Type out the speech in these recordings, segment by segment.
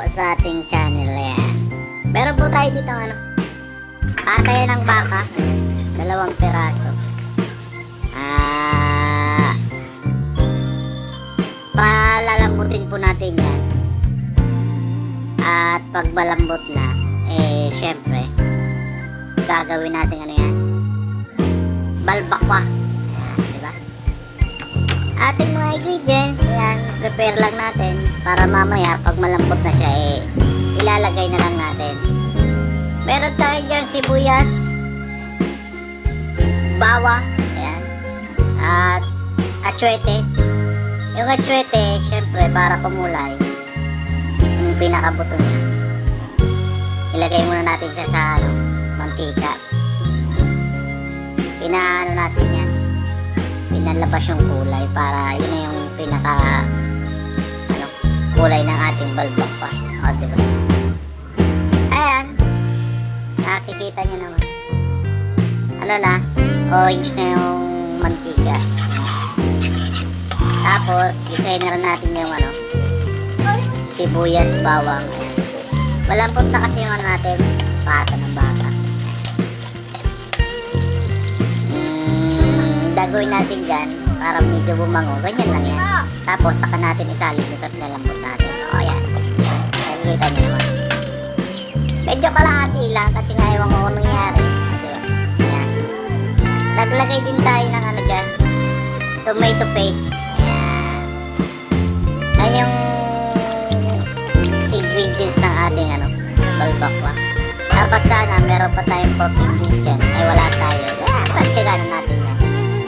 sa ating channel. Ayan. Meron po tayo dito atayan ng baka. 2 piraso. Palalambutin po natin yan. At pag malambot na, syempre, gagawin natin yan. Balbakwa. Ayan, diba? Ating mga ingredients, ayan, prepare lang natin para mamaya pag malambot na siya, ilalagay na lang natin. Meron tayo dyan sibuyas, bawang, ayan, at atsuete. Yung atsuete, syempre, para kumulay, yung pinakabuto niya, ilagay muna natin siya sa mantika. Pinaano natin yan, pinalabas yung kulay para yun na yung pinaka kulay ng ating balbakwa. O, diba? Ayan, nakikita nyo naman, orange na yung mantika. Tapos isahin na rin natin yung sibuyas, bawang. Ayan, malambot na kasi yung natin, pata ng baka. Gagawin natin dyan para medyo bumango, ganyan lang yan. Tapos saka natin isalin sa pinalambot natin. O yan, nakikita nyo naman, medyo kalahati lang kasi nga ewan ko kung nangyari. Ayan, naglagay din tayo ng dyan, tomato paste. Ayan, yan yung ingredients ng ating balbakwa. Dapat sana meron pa tayong pork ingredients dyan, wala tayo. Pagtsagaan natin yan,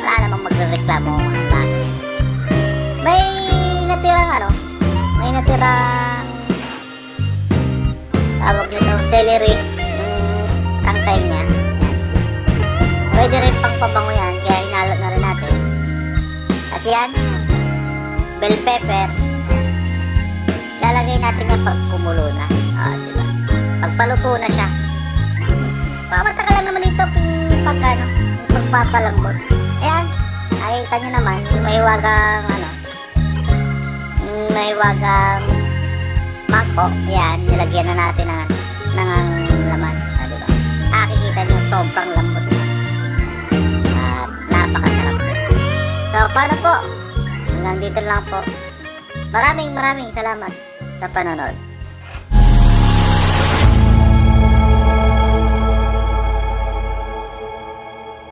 wala namang magreklamo kung anong lasa niya. May natirang tawag nito, celery, yung tangkay niya. Yan. Pwede rin pang pabango yan, kaya hinalot na rin natin. At yan, bell pepper. Yan. Lalagay natin yan pag kumulo na. Diba? Pag paluto na siya. Matagal lang naman ito pagpapalambot. Ayan, nakita nyo naman yung mahiwagang mangkok. Ayan, nilagyan na natin ng laman. Diba? Nakikita nyo sobrang lambot na. At napakasarap na. So, paano po? Hanggang dito lang po. Maraming salamat sa panonood.